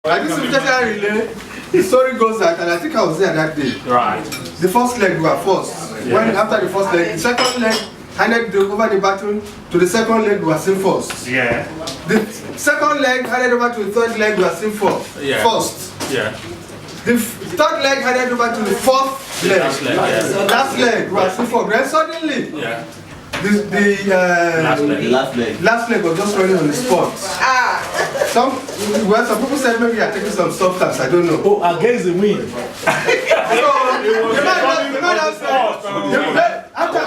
At this invitation relay, the story goes that, and I think I was there that day. Right. The first leg we were first. Yeah. When after the first leg, the second leg handed over the baton to the second leg we were still first. Yeah. The second leg handed over to the third leg we were still first. Yeah. First. Yeah. The third leg handed over to the fourth leg. Last leg. Yeah. Last leg we were still first. Then suddenly. Yeah. Last leg was just running on the spot. Some people said maybe you're taking some substance, I don't know. Oh, against the wind.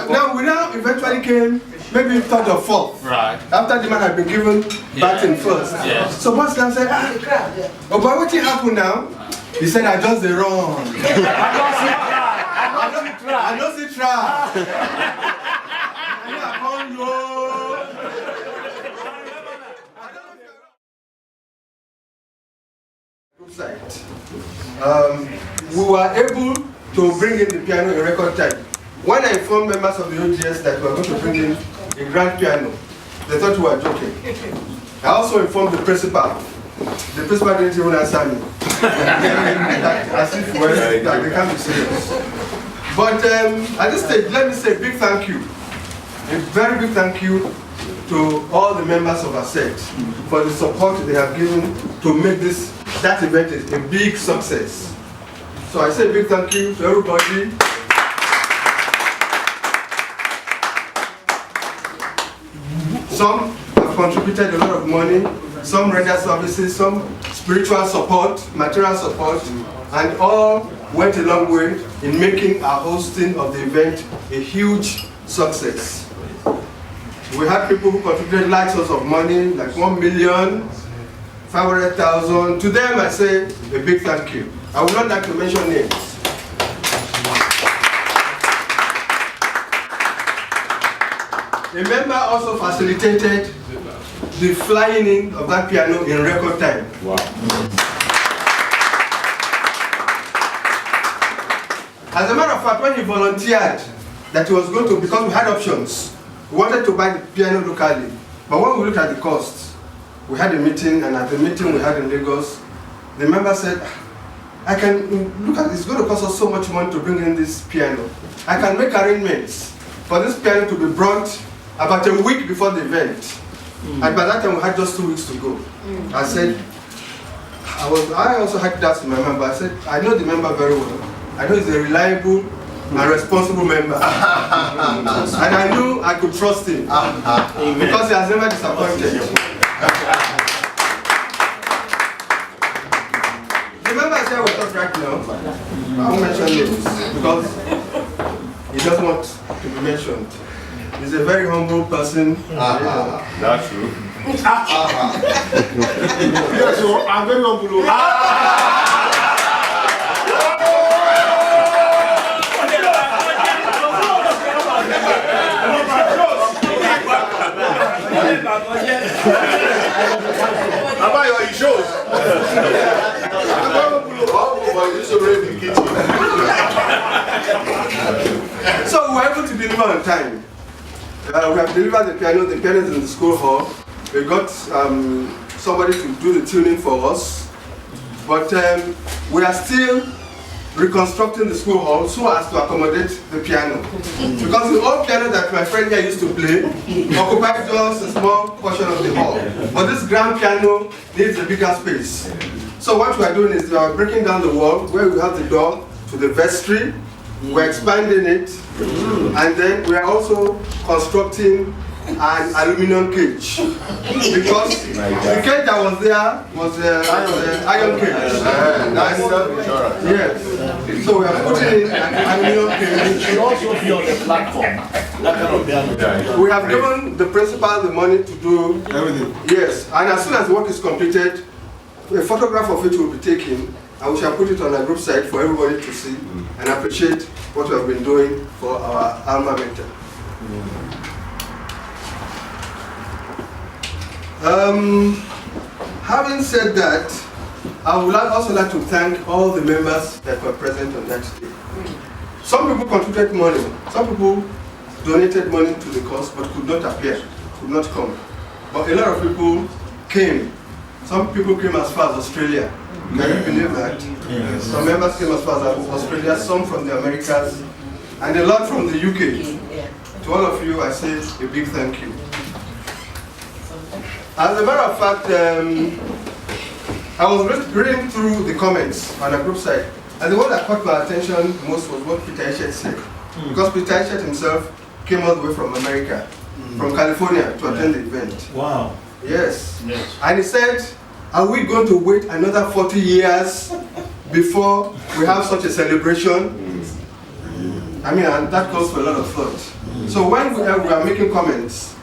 Now we eventually came, maybe third or fourth. Right. After the man had been given batting first. Yeah. So boss now said, oh, but what happened now? He said, I just the wrong. I don't try. We were able to bring in the piano in record time. When I informed members of the OGS that we were going to bring in a grand piano, they thought we were joking. I also informed the principal. The principal didn't even answer me. As if they can't be serious. But at this stage, let me say a big thank you. A very big thank you to all the members of our set for the support they have given to make that event a big success. So I say a big thank you to everybody. Some have contributed a lot of money, some rendered services, some spiritual support, material support, and all went a long way in making our hosting of the event a huge success. We had people who contributed large sums of money, like 1,500,000. To them, I say a big thank you. I would not like to mention names. A member also facilitated the flying in of that piano in record time. Wow. As a matter of fact, when he volunteered that he was going to, because we had options, we wanted to buy the piano locally. But when we looked at the costs, we had a meeting, and at the meeting we had in Lagos, the member said, I can look at it's going to cost us so much money to bring in this piano. I can make arrangements for this piano to be brought about a week before the event. And by that time we had just 2 weeks to go. I said, I also had that in my member. I said, I know the member very well. I know he's a reliable and responsible member. And I knew I could trust him. Because he has never disappointed. The member is here with us right now. I won't mention names because he doesn't want to be mentioned. He's a very humble person. That's true. Yes, I'm very humble. About your shows. So we were able to deliver on time. We have delivered the piano is in the school hall. We got somebody to do the tuning for us. But we are still reconstructing the school hall so as to accommodate the piano. Because the old piano that my friend here used to play occupies just a small portion of the hall. But this grand piano needs a bigger space. So what we are doing is we are breaking down the wall where we have the door to the vestry. We're expanding it, and then we are also constructing an aluminum cage. Because the cage that was there was an iron cage. Yes. So we are putting in an aluminum cage. It should also be on the platform. That kind of piano. We have given the principal the money to do everything. Yes, and as soon as the work is completed, a photograph of it will be taken, and we shall put it on our group site for everybody to see and appreciate what we have been doing for our alma mater. Having said that, I would also like to thank all the members that were present on that day. Some people contributed money, some people donated money to the cause but could not appear, could not come. But a lot of people came. Some people came as far as Australia Can you believe that? Yes. Some members came as far as Australia, some from the Americas, and a lot from the UK. To all of you, I say a big thank you. As a matter of fact, I was reading through the comments on a group site, and the one that caught my attention most was what Peter Echet said. Because Peter Echet himself came all the way from America, from California, to attend the event. Wow. Yes. Yes. And he said, are we going to wait another 40 years before we have such a celebration? I mean, and that calls for a lot of thought. So when we are making comments,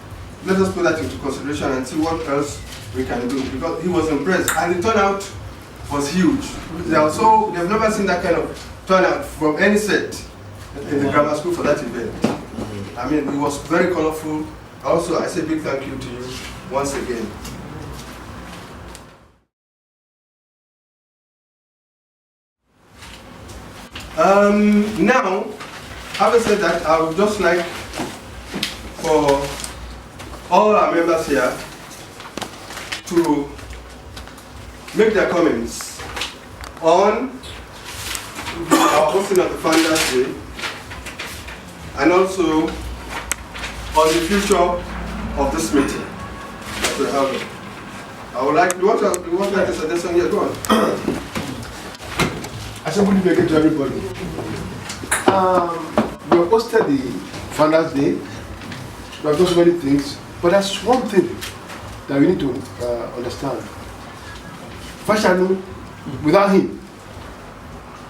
let us put that into consideration and see what else we can do. Because he was impressed, and the turnout was huge. They've never seen that kind of turnout from any set in the grammar school for that event. I mean, it was very colorful. Also, I say big thank you to you once again. Now, having said that, I would just like for all our members here to make their comments on our hosting of the Founders Day and also on the future of this meeting that we're having. I would like, you want to like a suggestion here? Go on. I said, good evening to everybody. We have hosted the Founders Day. We have done so many things, but there's one thing that we need to understand. Fashanu, without him,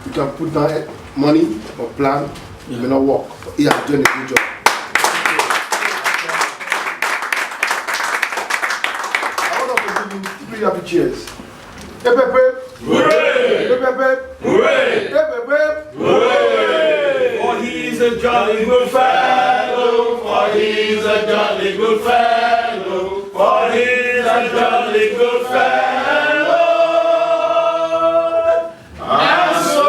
you can put down money or plan, it will not work. He has done a good job. I want to give you 3 happy cheers. Hey, Pepe. Hooray! Hey, Pepe. Hooray! Hey, Pepe. Hooray! For he's a jolly good fellow. For he's a jolly good fellow. For he's a jolly good fellow. And so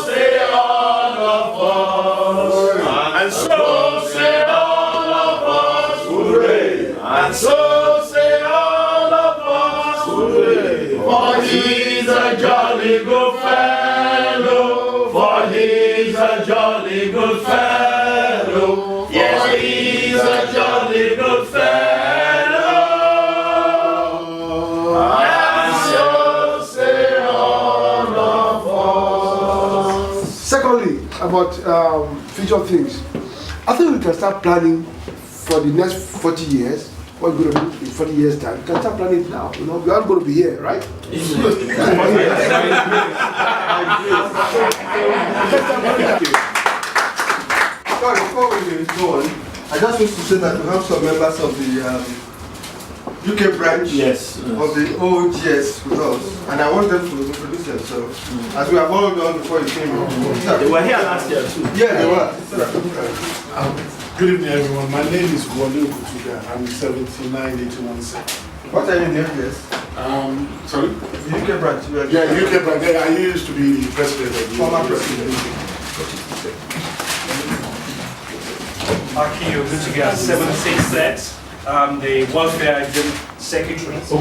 say all of us. And so say all of us. Hooray! And so say all of us. Hooray! For he's a jolly good fellow. For he's a jolly good fellow. Yes, he's a jolly good fellow. And so say all of us. Secondly, about future things, I think we can start planning for the next 40 years. What we're going to do in 40 years' time. We can start planning it now. You know, we are going to be here, right? Sorry, before we go on, I just wish to say that we have some members of the UK branch of the OGS with us, and I want them to introduce themselves, as we have all done before you came. They were here last year too. Yeah, they were. Good evening, everyone. My name is Wale Kutuga. I'm 798117. What are you in the OGS? Sorry? The UK branch. Yeah, UK branch. I used to be the president of the Former president. Akio Kutuga, 766. I'm the Welfare Agent Secretary. So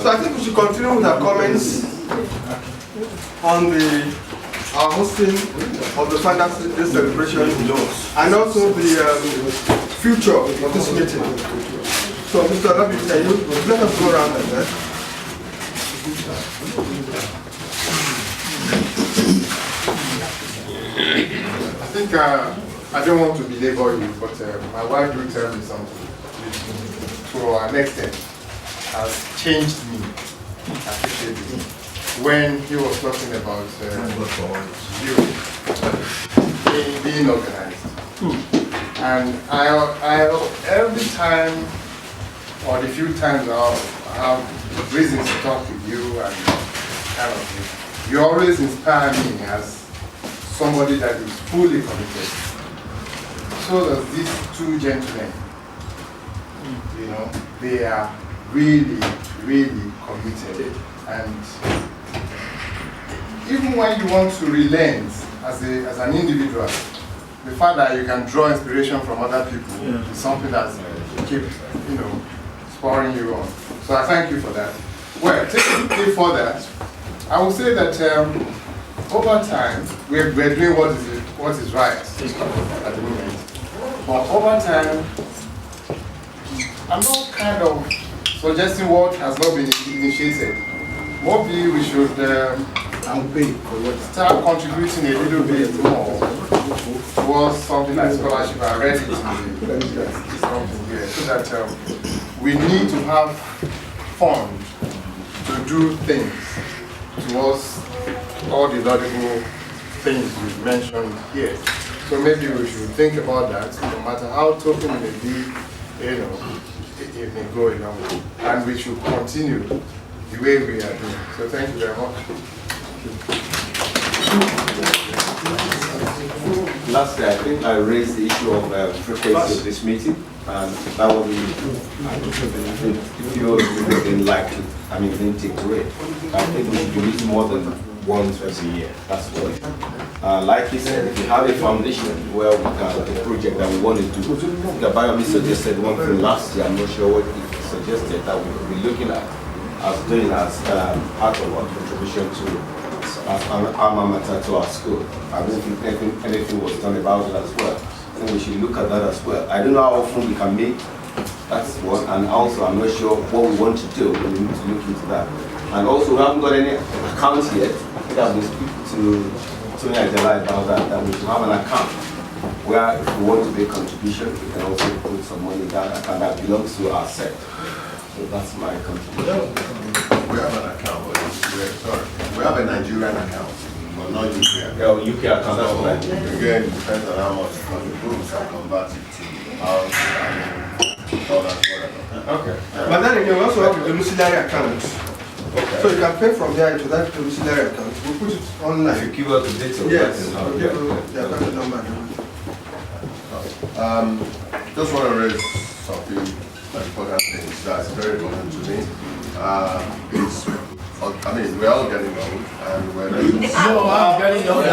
I think we should continue with our comments on our hosting of the Founders Day celebration and also the future of this meeting. So Mr. Rabi, can you let us go around like that? I think I don't want to belabor you, but my wife will tell me something. To an extent, has changed me, appreciably. When he was talking about you being organized, and I every time or the few times I have reasons to talk with you and kind of thing, you always inspire me as somebody that is fully committed. So does these 2 gentlemen. You know, they are really, really committed. And even when you want to relent as an individual, the fact that you can draw inspiration from other people is something that keeps, spurring you on. So I thank you for that. Well, taking it further, I will say that over time, we're doing what is right at the moment. But over time, I'm not kind of suggesting what has not been initiated. Maybe we should start contributing a little bit more towards something like scholarship and ready to something here, so that we need to have funds to do things towards all the laudable things you've mentioned here. So maybe we should think about that, no matter how token it may be, you know, it may go along, and we should continue the way we are doing. So thank you very much. Lastly, I think I raised the issue of frequency of this meeting, and that will be, if you didn't like it, I mean, didn't take to it. I think we should be meeting more than once every year. That's what. Like he said, if you have a foundation where we can, a project that we want to do, the Biomi suggested one thing last year. I'm not sure what he suggested that we could be looking at as doing as part of our contribution to as an alma mater to our school. I don't think anything was done about it as well. I think we should look at that as well. I don't know how often we can meet. That's one, and also I'm not sure what we want to do. We need to look into that. And also we haven't got any accounts yet. I think I've been speaking to Tony Ajala about that we should have an account where if we want to make a contribution, we can also put some money in that account that belongs to our sector. So that's my contribution. We have an account, but we have a Nigerian account, but not UK account. Yeah, UK account, that's right. Again, it depends on how much contributes and convert it to ours and dollars, whatever. Okay. But then again, we also have a domiciliary account. Okay. So you can pay from there into that domiciliary account. We put it online. If you give us the details, Yes, we'll we'll give you the account number. Just want to raise something important things that's very important to me. I mean, we're all getting old, and we're not. No, I'm getting old.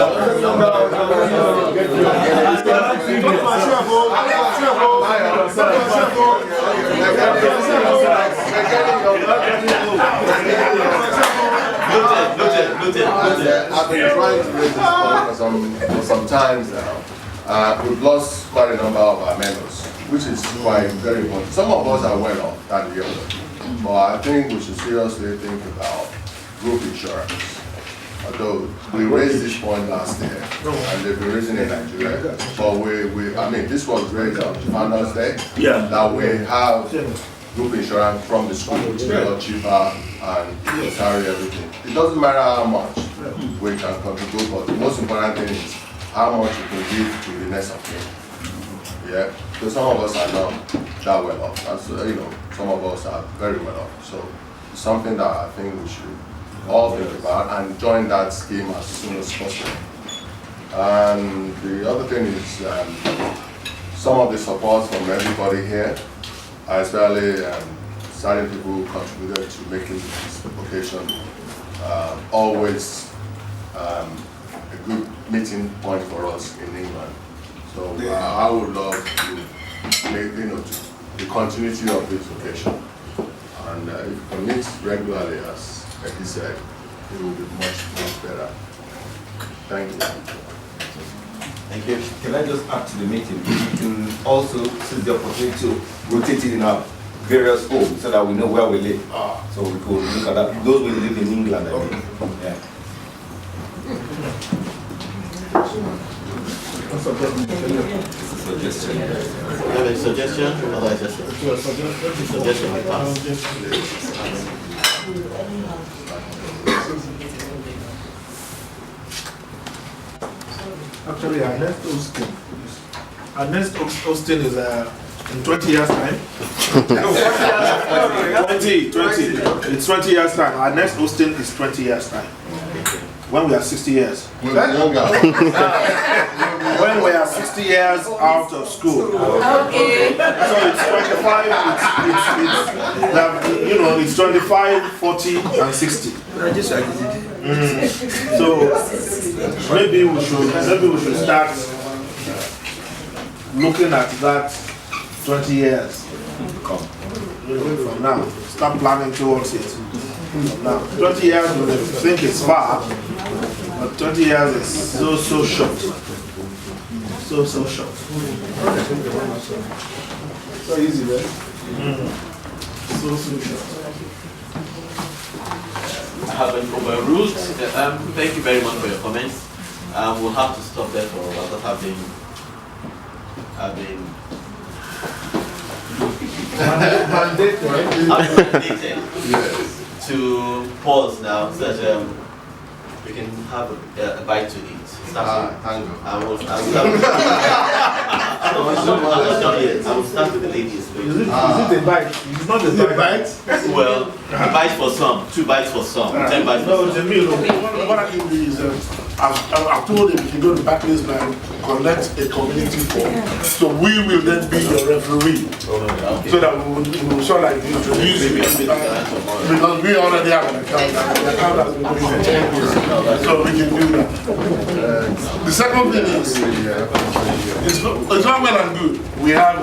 I've been trying to raise this point for some times now. We've lost quite a number of our members, which is quite very important. Some of us are well off than the others, but I think we should seriously think about group insurance. Although we raised this point last year, and they've been raising it in Nigeria, but I mean, this was raised on Founders Day, that we have group insurance from the school, which is a lot cheaper and carry everything. It doesn't matter how much we can contribute, but the most important thing is how much we can give to the next of kin. Yeah, so some of us are not that well off. As you know, some of us are very well off. So it's something that I think we should all think about and join that scheme as soon as possible. And the other thing is some of the support from everybody here, especially certain people who contributed to making this occasion always a good meeting point for us in England. So I would love to make, the continuity of this occasion. And if we can meet regularly, as he said, it will be much, much better. Thank you. Thank you. Can I just add to the meeting? We can also seize the opportunity to rotate it in our various homes so that we know where we live. So we could look at that. Those who live in England, I think. Yeah. It's a suggestion. You have a suggestion? Otherwise, just suggestion we pass. Actually, our next hosting is in 20 years' time. 20. It's 20 years' time. Our next hosting is 20 years' time. When we are 60 years. When we are 60 years out of school. Okay. So it's 25, it's 25, 40, and 60. So maybe we should start looking at that 20 years. from now. Start planning towards it. From now. 20 years, we think it's far, but 20 years is so short. So short. So easy, right? So short. I have been overruled. Thank you very much for your comments. We'll have to stop there for a while because I've been mandated to pause now so that we can have a bite to eat. I will start with the ladies. Is it a bite? It's not a bite. Well, a bite for some, 2 bites for some, 10 bites for No, some. it's a meal. What I can do is, I've told him he can go to Barclays Bank, collect a community form. So we will then be your referee. Okay. So that we will sort of like introduce you. Because we already have an account. The account has been doing the changes. So we can do that. The second thing is, it's not well and good. We have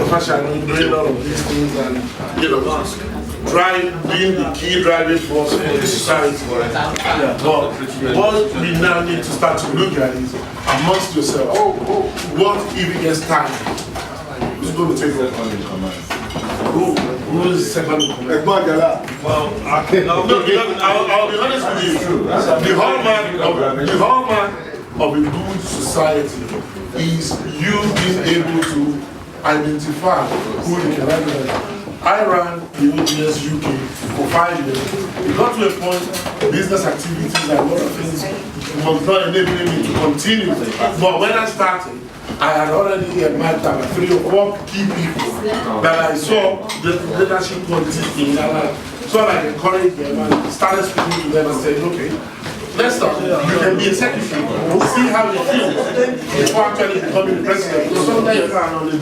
fashion doing all of these things and, being the key driving force for the society. But what we now need to start to look at is amongst yourselves, what if it gets time? Who's going to take over? Who is the second in command? Well, I'll be honest with you. The hallmark of a good society is you being able to identify who you can represent. I ran the OGS UK for 5 years. It got to a point, business activities and a lot of things was not enabling me to continue. But when I started, I had already admired 3 or 4 key people that I saw the leadership qualities in, and I sort of encouraged them and started speaking to them and saying, okay, let's start. You can be a secretary. We'll see how you feel before actually becoming the president. Because sometimes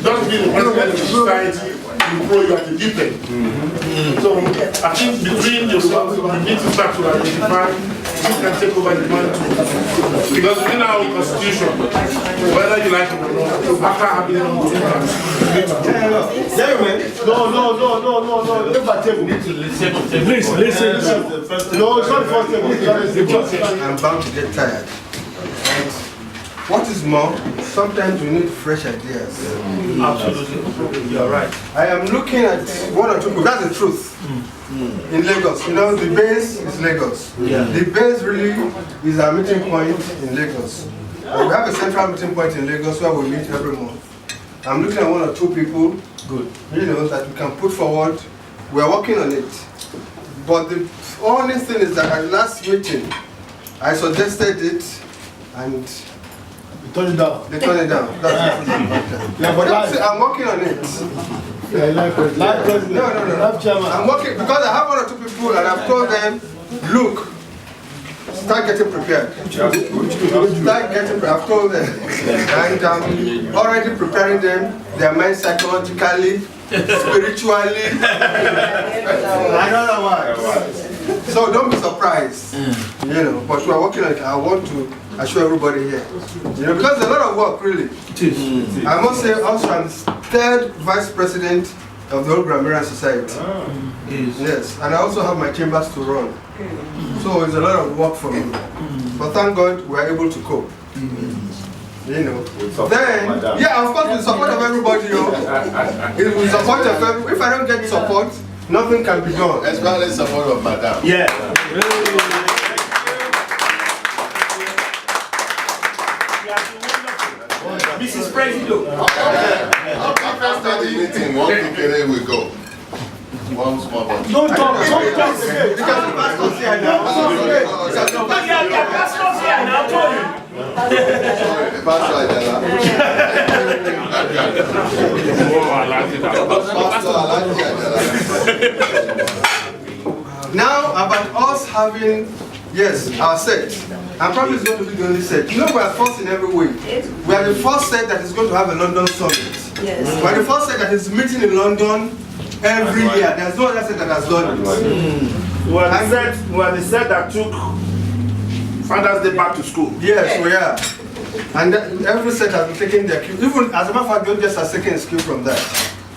just being the president of the society will throw you at the deep end. So I think between yourselves, you need to start to identify who can take over the mantle. Because within our constitution, whether you like it or not, after having on the listen. No, it's not the first table. I'm bound to get tired. And what is more, sometimes we need fresh ideas. Absolutely. You're right. I am looking at 1 or 2 people, that's the truth. In Lagos, the base is Lagos. The base really is our meeting point in Lagos. We have a central meeting point in Lagos where we meet every month. I'm looking at 1 or 2 people, that we can put forward. We are working on it. But the only thing is that at the last meeting, I suggested it and Turn it down. they turned it down. That's but I'm working on it. Live president. No. Live chairman. I'm working because I have 1 or 2 people and I've told them, look, start getting prepared. I've told them. And I'm already preparing them, their mind psychologically, spiritually. I don't know why. So don't be surprised. But we are working on it. I want to assure everybody here. Because there's a lot of work, really. I must say also I'm 3rd vice president of the whole Grammarian Society. Yes, and I also have my chambers to run. So it's a lot of work for me. But thank God we are able to cope. Then, of course, with support of everybody, if I don't get support, nothing can be done. Especially support of Madam. Yeah. Mrs. President. After the meeting, 1 kikere will go. 1 small one. Don't talk. Because the pastor's here now. Yeah, pastor's here now. Told you. Sorry, Pastor Adela. Now about us having, our set. And probably it's going to be the only set. We are first in every way. We are the first set that is going to have a London summit. Yes. We are the first set that is meeting in London every year. There's no other set that has done it. We are the set that took Father's Day back to school. Yes, we are. And every set has been taking their cue. Even as a matter of fact, the OGS has taken its cue from that.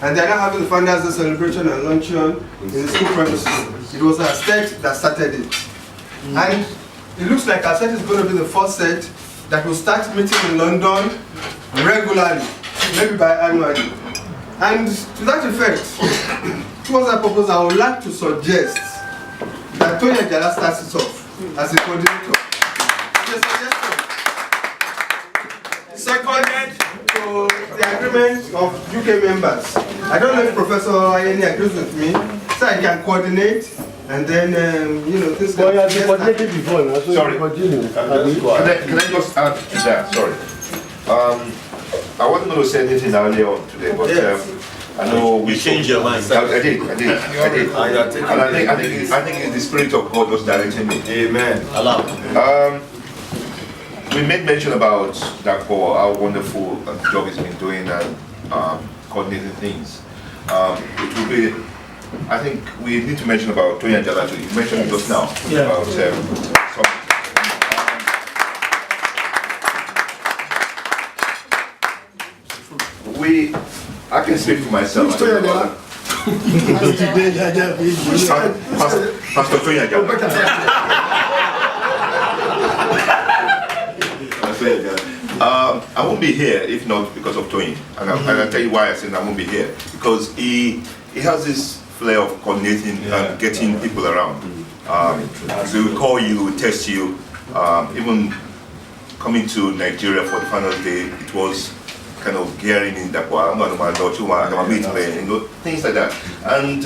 And they're now having the Founders Day celebration and luncheon in the school premises. It was our set that started it. And it looks like our set is going to be the first set that will start meeting in London regularly, maybe biannually. And to that effect, towards that purpose, I would like to suggest that Tony Ajala starts it off as a coordinator. Seconded to the agreement of UK members. I don't know if Professor Ayeni agrees with me, so I can coordinate and then, you know, this Well, you have been coordinated before, now, so Sorry. you continue. Can I just add to that? Sorry. I wasn't going to say anything earlier on today, but I know we changed your mind. I did. And I think it's the Spirit of God was directing me. Amen. Allah. We made mention about Dapo, how wonderful job he's been doing and coordinating things. It will be, I think we need to mention about Tony Ajala too. You mentioned it just now. Yeah. About, I can speak for myself. Pastor Tony Ajala. I won't be here if not because of Tony, and I'll tell you why I said I won't be here, because he has this flair of coordinating and getting people around. So he will call you, will test you. Even coming to Nigeria for the final day, it was kind of gearing in that things like that. And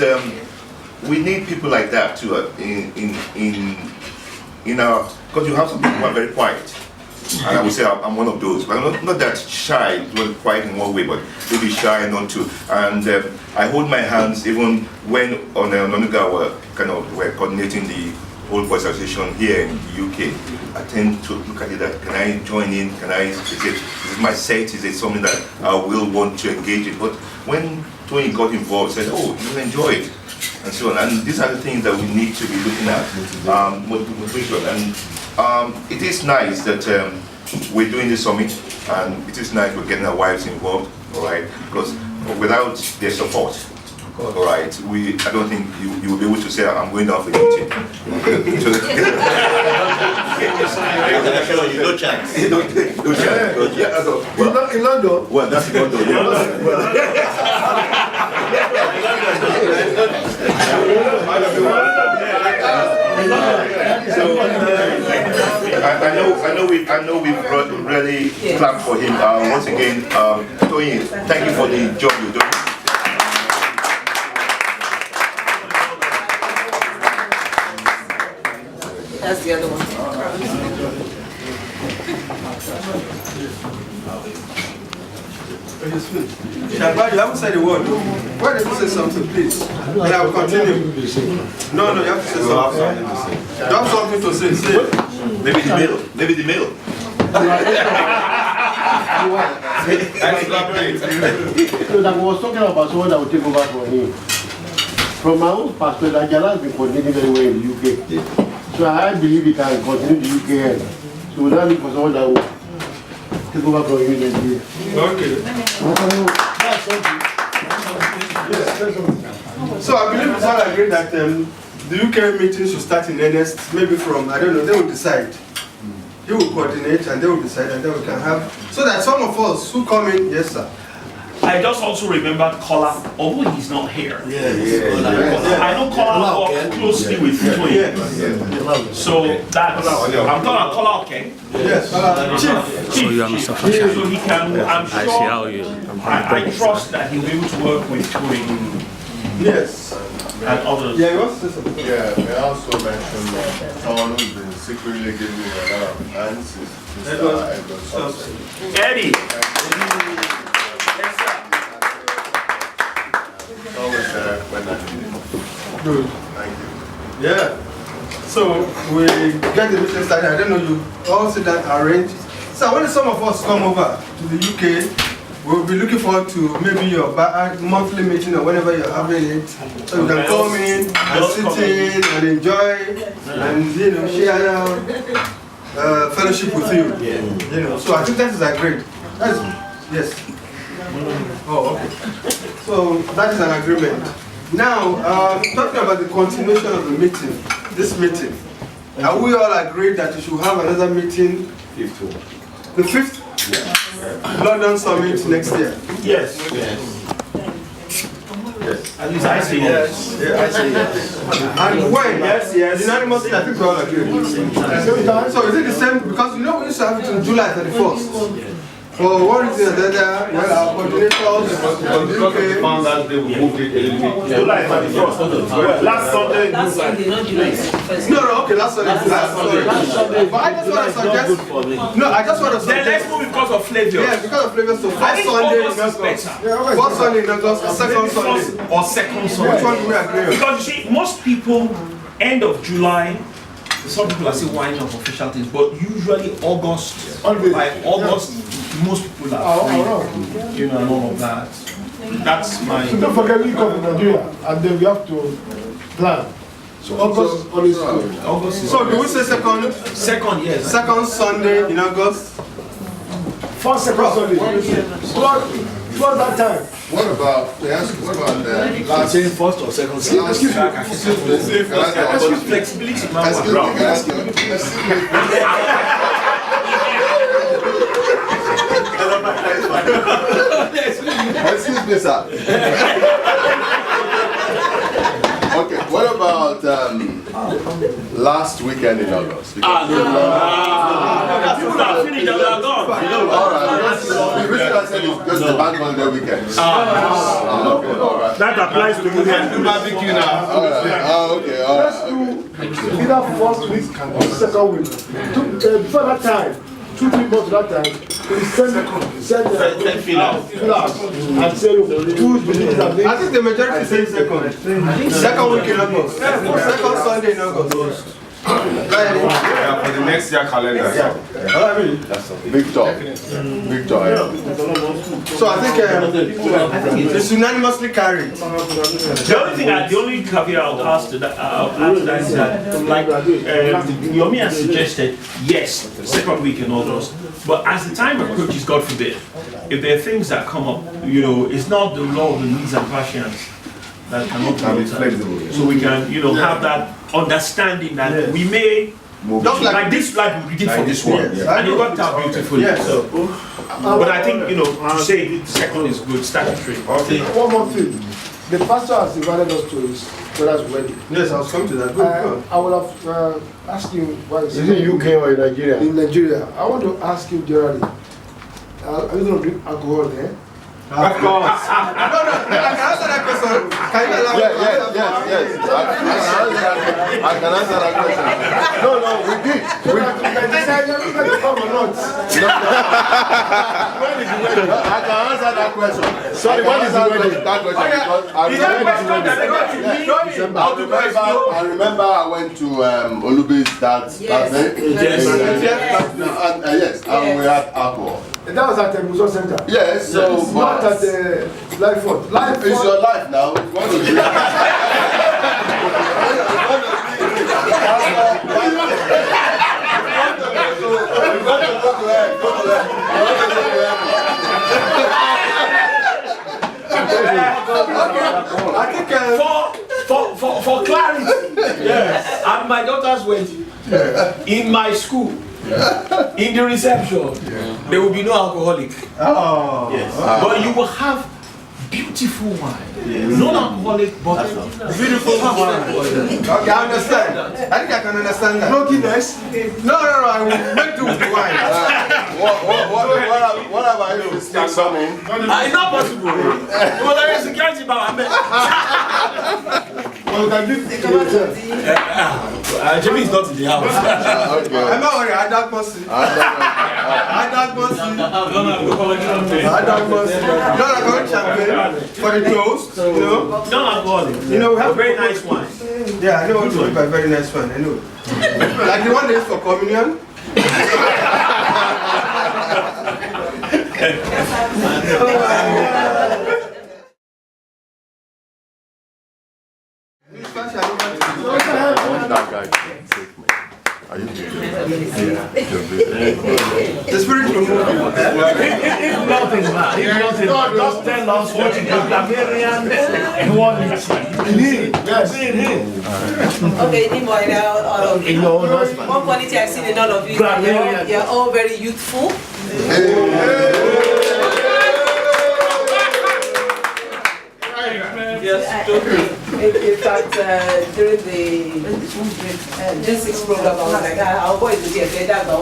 we need people like that too in our, because you have some people who are very quiet. And I would say I'm one of those, but I'm not that shy, well, quiet in one way, but maybe shy, not too. And I hold my hands even when on Onuga we're coordinating the Old Boys Association here in the UK. I tend to look at it that, can I join in? Is it my set? Is it something that I will want to engage in? But when Tony got involved, said, oh, you'll enjoy it, and so on. And these are the things that we need to be looking at, motivation. And it is nice that we're doing this summit, and it is nice we're getting our wives involved, all right? Because without their support, all right, I don't think you will be able to say I'm going down for duty. No chance. No chance. In London? Well, that's in London. So I know we've really clapped for him. Once again, Tony, thank you for the job you're doing. That's the other one. Shabba, you haven't said a word. Why don't you say something, please? And I will continue. No, you have to say something. You have something to say. Say. Maybe the middle. Maybe the middle. So that was talking about someone that will take over for him. From my own perspective, Ajala has been coordinating very well in the UK. So I believe he can continue the UK end. So we don't look for someone that will take over from you in Nigeria. Okay. So I believe we all agree that the UK meeting should start in earnest, maybe from, I don't know, they will decide. He will coordinate and they will decide, and then we can have, so that some of us who come in, yes sir. I just also remember Kola, although he's not here. I know Kola worked closely with Tony. So that's, I'm talking about Kola, okay? Yes, Chief. So you are Mr. So he can, I'm sure, I trust that he'll be able to work with Tony Yes. and others. Yeah, he wants to say something. Yeah, I also mentioned someone who's been secretly giving me a lot of answers. Eddie. Always there when I need it. Good. Thank you. Yeah. So we get the meeting started. I don't know, you all sit down, arrange. So when some of us come over to the UK, we'll be looking forward to maybe your monthly meeting or whenever you're having it. So you can come in and sit in and enjoy and share fellowship with you. You know, so I think that is a great. Yes. Oh, okay. So that is an agreement. Now, talking about the continuation of the meeting, this meeting, are we all agreed that we should have another meeting? The 5th? London Summit next year? Yes. At least I say yes. I say yes. And when? Yes. Unanimously, I think we all agree. So is it the same? Because you know we used to have it on July 31st. For one reason or the other, well, our coordinators Because found out they moved it a little bit. July 31st. Last Sunday. Last Sunday, not July 1st. No, okay, last Sunday. But I just want to suggest. No, I just want to Then let's suggest. move because of Flavio. Yeah, because of Flavor. So I first think Sunday in August is August. better. First Sunday in August, second Sunday. Or second Sunday. Which one do we agree on? Because you see, most people, end of July, some people are still winding up official things, but usually August, by August, most people are free, you know, and all of that. That's my. So don't forget we come to Nigeria and then we have to plan. So August is always good. August is. So do we say second? Second, yes. Second Sunday in August? First, second Sunday. Towards that time. What about, they ask, what about the last? Saying first or second. Excuse me. Flexibility, man. Excuse me, can I ask you? Excuse me, sir. Okay, what about last weekend in August? People are finished, they are gone. Alright, the reason I said is just the bank holiday weekend. Okay, alright. That applies to me. Barbecue now. Alright, okay, alright. Either first week or second week. Before that time, 2-3 months that time, we send fill out. and say, choose the meetings and I think the majority say second. Second week in August. Second Sunday in August. Yeah, for the next year calendar. Victor. Victor. So I think it's unanimously carried. The only caveat I would ask to that is that, like Yomi has suggested, yes, second week in August, but as the time approaches, God forbid, if there are things that come up, you know, it's not the law of the needs and passions that cannot be flexible. So we can, you know, have that understanding that we may, just like this, like we did for this one, and it worked out beautifully. So, but I think, you know, to say second is good, statutory. one more thing. The pastor has invited us to his brother's wedding. Yes, I was coming to that. Good. I would have asked him why Is it UK or in Nigeria? in Nigeria. I want to ask him generally. Are you going to drink alcohol there? Of course. No, I can answer that question. Can you allow me? Yes. I can answer that question. No, we did. You can decide if you can come or not. I can answer that question. Sorry, what is the wedding? That question because I remember I went to Olubi's dad's birthday. Yes, and we had alcohol. That was at the Museum Center. Yes, so It's not at the Life Fund. life is your life now. If you want to do I think For clarity, yes. At my daughter's wedding, in my school, in the reception, there will be no alcoholic. Oh. Yes. But you will have beautiful wine. Non-alcoholic, but beautiful wine. Okay, I understand. I think I can understand that. No Guinness. No, I will make do with the wine. what about if you stick some in? It's not possible. But there is security, Well, can do Jimmy is not in the house. Okay. I'm not worried. I don't mercy. I don't mercy. Not alcoholic champagne for the toast. You know. Non-alcoholic. You know we have Very nice wine. Yeah, I know what to do by very nice one. I know. Like the one they use for communion. I want that guy to take me. Are you good? The spirit will move you. If nothing, man. If nothing, just tell us what you do. Barbarian quality. Okay, anymore now, all of you. One quality I've seen in all of you is that you're all very youthful. Yes, totally. In fact, during the G6 program, I was like, our boys will be a better than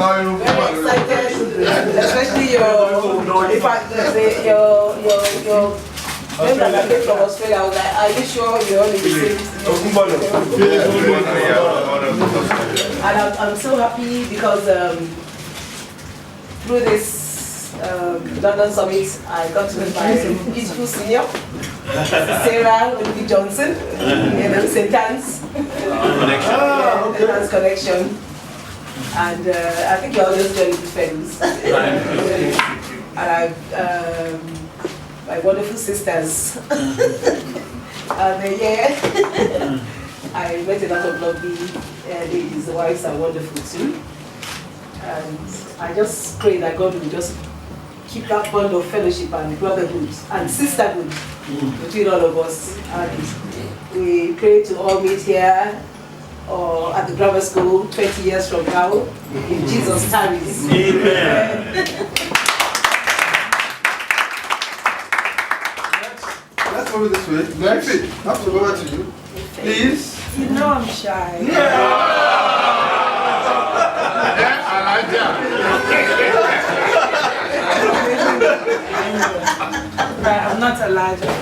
very excited, especially your, in fact, your member that came from Australia. I was like, are you sure you're all in the same? And I'm so happy because through this London Summit, I got to meet my beautiful senior, Sarah Olivia Johnson, St. Anne's Connection. And I think you're all just very good friends. And my wonderful sisters. And I met a lot of lovely ladies. The wives are wonderful too. And I just pray that God will just keep that bond of fellowship and brotherhood and sisterhood between all of us. And we pray to all meet here or at the grammar school 20 years from now, if Jesus tarries. Amen. Let's move this way. Next, I have to go over to you. Please. You know I'm shy. I'm not Elijah.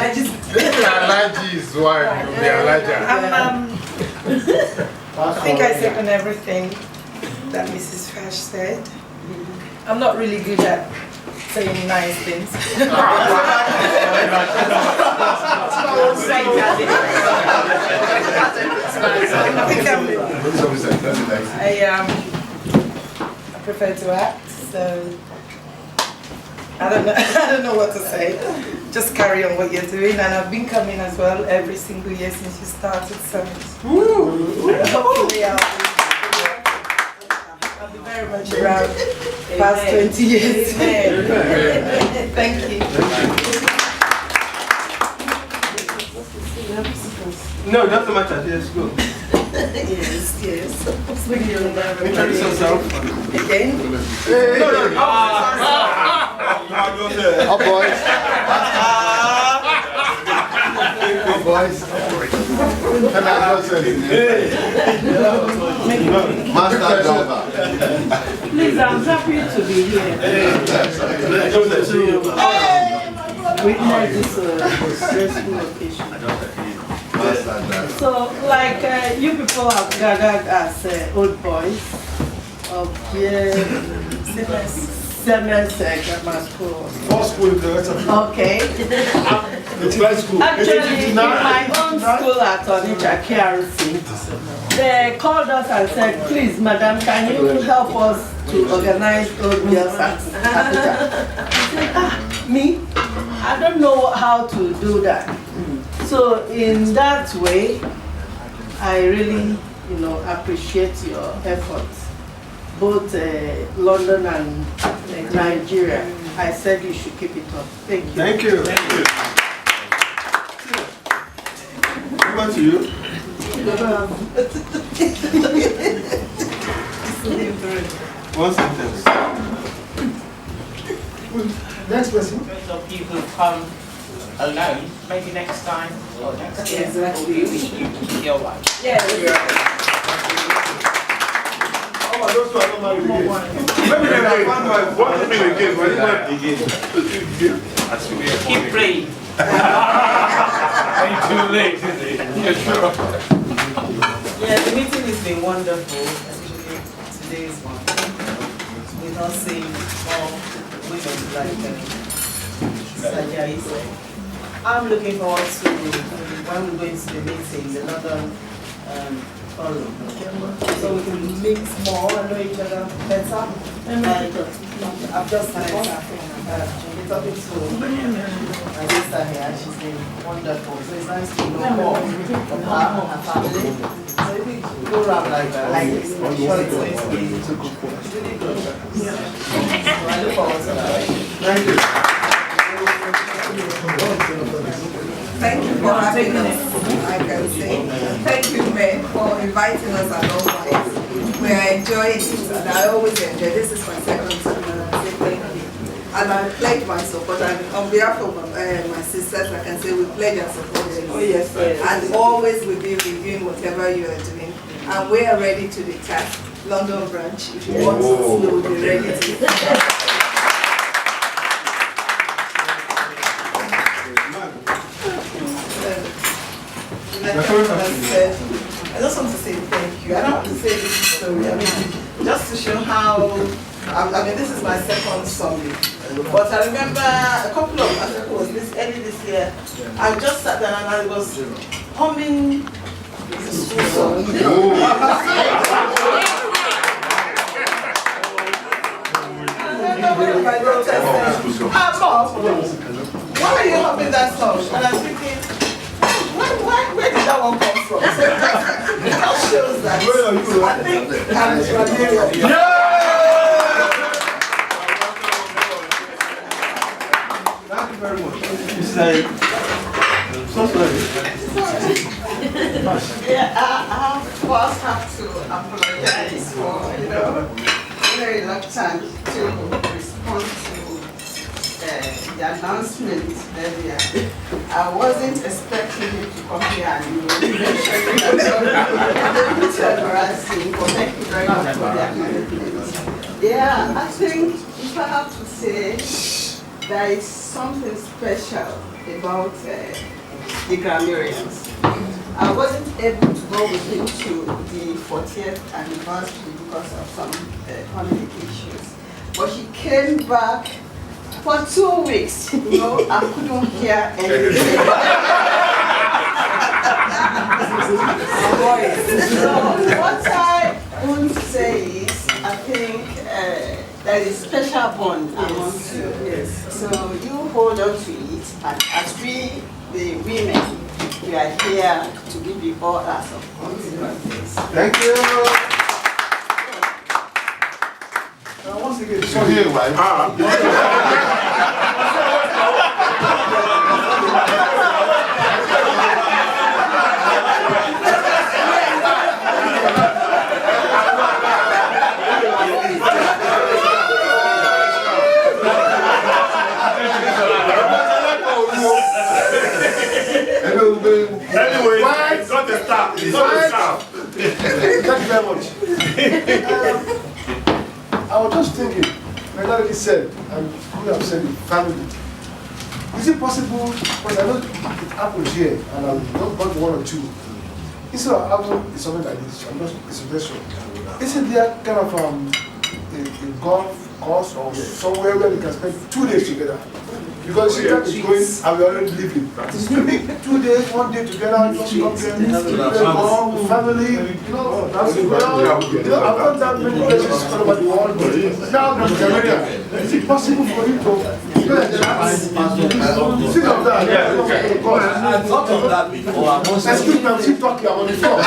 Elijah is why you'll be Elijah. I think I second everything that Mrs. Fash said. I'm not really good at saying nice things. I prefer to act, so I don't know what to say. Just carry on what you're doing, and I've been coming as well every single year since you started, so hopefully I'll be very much around past 20 years. Thank you. No, it doesn't matter. Yes, go. Yes. Introduce yourself. Again? Oh, boys. Oh, boys. Master Java. Please, I'm happy to be here. Witness this stressful occasion. So, like you people have gathered as old boys of C.M.S. grammar school. Okay. Actually, in my own school at Onitsha KRC, they called us and said, please, madam, can you help us to organize old girls at Abuja? I said, me? I don't know how to do that. So in that way, I really, appreciate your efforts, both London and Nigeria. I said you should keep it up. Thank you. Thank you. Over to you. One sentence. Next person. Of people come alone, maybe next time or next year. Exactly. We wish you your wife. Yeah. Oh, those who are not married again. Maybe they are one wife. What do you mean again? Why you again? Keep praying. Too late, is it? Yeah, the meeting has been wonderful, especially today's one. We're not seeing more women like Sajai said. I'm looking forward to when we go into the meeting, another forum. So we can mix more and know each other better. I've just been talking to my sister here. She's been wonderful. So it's nice to know more of her and her family. So if we go around like this, I'm sure it's going to be really good. So I look forward to that. Thank you. Thank you for having us, I can say. Thank you, May, for inviting us along. We are enjoying it, and I always enjoy. This is my second time, and I say thank you. And I pledge my support, and on behalf of my sisters, I can say we pledge our support. Oh, yes, yes. And always we'll be reviewing whatever you are doing. And we are ready to the task. London branch, if you want us, we will be ready to. I just want to say thank you. I don't want to say this story. I mean, just to show how, I mean, this is my second Sunday. But I remember a couple of, I think it was early this year, I just sat down and I was humming the school song. My daughter said, Mom, why are you humming that song? And I'm thinking, where did that one come from? It just shows that I think I'm familiar. Thank you very much. It's like, so sorry. Yeah, I first have to apologize for, very reluctant to respond to the announcement earlier. I wasn't expecting him to come here and mention embarrassing, but thank you very much for the acknowledgement. Yeah, I think if I have to say, there is something special about the Grammarians. I wasn't able to go with him to the 40th anniversary because of some family issues. But he came back for 2 weeks. You know, I couldn't hear anything. So what I want to say is, I think there is a special bond amongst you. Yes. So you hold on to it, and as we, the women, we are here to give you all our support. Thank you. Once again, so here, right? Anyway, it's not a staff. It's not a staff. Thank you very much. I was just thinking, like Larry said, and we have said, family. Is it possible, because I know it happens here, and I'll not got one or two. Instead of having something like this, I'm just a suggestion. Isn't there kind of a golf course or somewhere where we can spend 2 days together? Because she is going, and we already living. Maybe 2 days, 1 day together, just come here, family, you know, that's well. You know, I've done that many places all over the world. Now, is it possible for you to think of that? I've thought of that before. Excuse me, I'm still talking, I'm on the floor.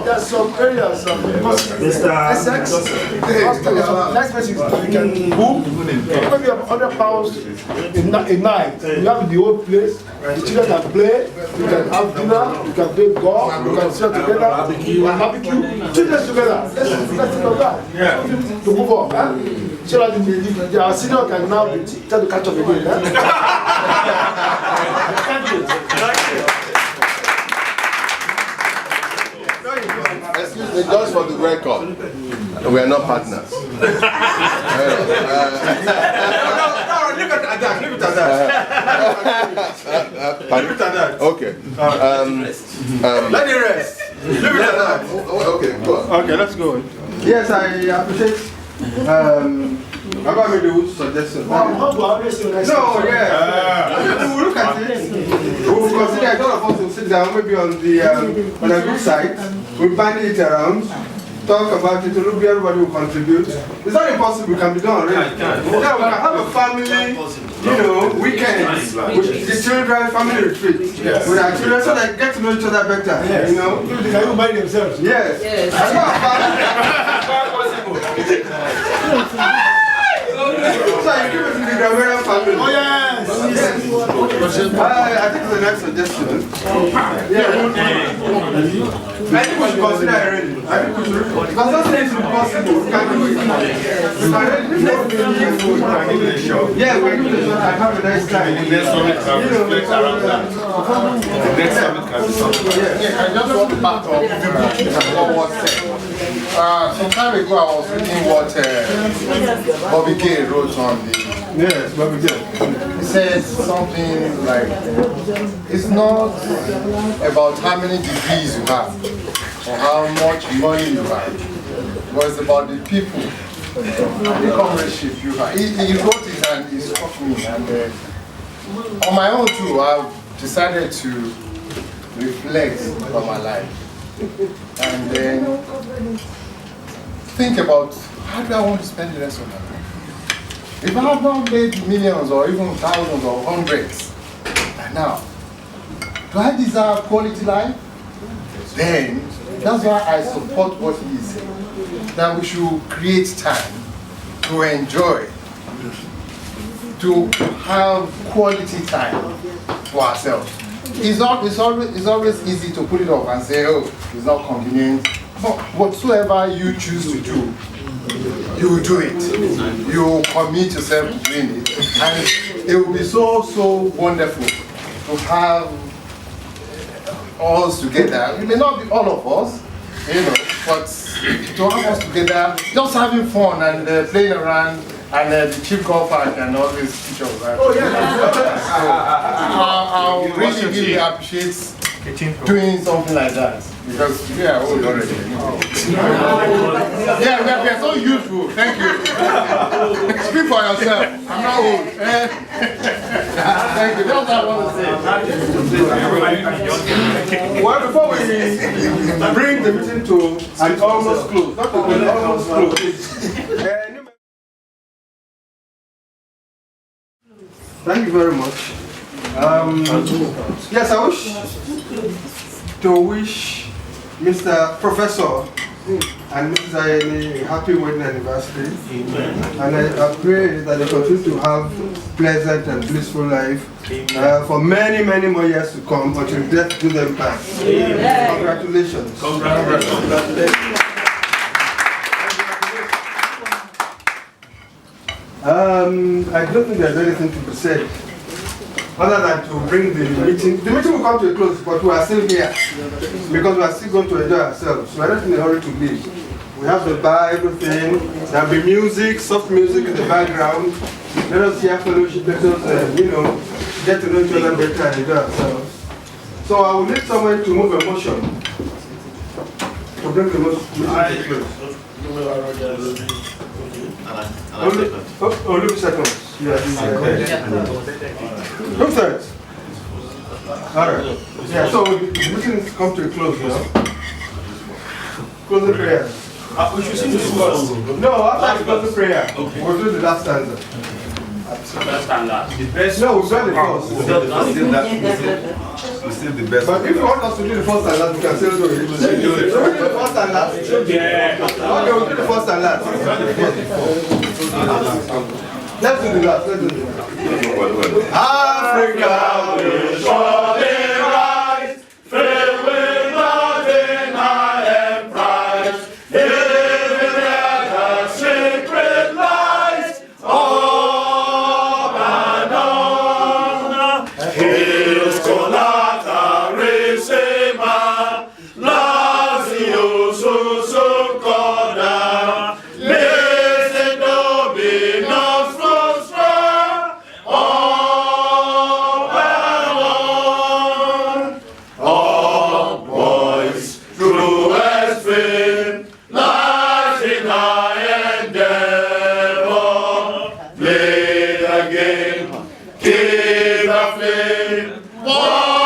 There's some areas Essex, next place you can book, maybe £100 a night. You have the old place, the children can play, you can have dinner, you can play golf, you can sit together, barbecue, 2 days together. Let's think of that. To move on. So that the senior can now try to catch up again. Thank you. Excuse me, just for the record, we are not partners. No, look at that. Leave it at that. Okay. Let it rest. Leave it at that. Okay, go on. Okay, let's go. Yes, I appreciate Remember I made the suggestion? No, yeah. We'll look at it. We'll consider it. All of us will sit down, maybe on a good site. We'll bind it around. Talk about it, everybody will contribute. It's not impossible, it can be done already. Yeah, we can have a family, weekend with the children, family retreat with our children so they get to know each other better. They can even buy themselves. Yes. So you give it to the Gramarian family. Oh yes. I think it's a nice suggestion. I think we should consider it already. I think we should. Because something is impossible. We can do it. We can give it a shot. Yeah, we can give it a shot and have a nice time. The next summit can reflect around that. The next summit can be something. I just want to back up what was said. Some time ago I was reading what Bobby Gay wrote on the... Yes, Bobby Gay. He said something like, it's not about how many degrees you have or how much money you have, but it's about the people and the comradeship you have. He wrote it and it struck me, and on my own too, I've decided to reflect on my life and then think about how do I want to spend the rest of my life. If I have not made millions or even thousands or hundreds by now, do I deserve quality life? Then that's why I support what he is saying, that we should create time to enjoy, to have quality time for ourselves. It's always easy to put it off and say, oh, it's not convenient. But whatsoever you choose to do, you do it. You commit yourself to doing it. And it will be so wonderful to have us together. It may not be all of us, but to have us together, just having fun and playing around, and the chief golfer can always teach us that. Oh, yeah. I really appreciate doing something like that. Because we are old already. Yeah, we are so useful. Thank you. Speak for yourself. I'm not old. Thank you. That's what I want to say. Well, before we bring the meeting to an almost close, not to almost close. Thank you very much. Yes, I wish Mr. Professor and Mrs. Ayeni a happy wedding anniversary. And I pray that they continue to have pleasant and blissful life for many, many more years to come until death do them part. Congratulations. Congratulations. I don't think there's anything to be said other than to bring the meeting. The meeting will come to a close, but we are still here because we are still going to enjoy ourselves. We are not in a hurry to leave. We have the bar, everything. There will be music, soft music in the background. Let us hear fellowship, let us, get to know each other better and enjoy ourselves. So I will need someone to move a motion to bring the meeting to a close. Only seconds. Who said? Alright. Yeah, so the meeting come to a close now. Closing prayer. We should sing this first. No, after the closing prayer, we'll do the last stanza. The best. No, we've done the first. We still the best. But if you want us to do the first and last, we can still do it. We'll do the first and last. Yeah. Okay, we'll do the first and last. Let's do the last. Let's do the last. Africa will surely rise, free with nothing high and prize. Living at the sacred light, up and on. Hills Colata, Resema, Lazio, Susukoda. Hooray!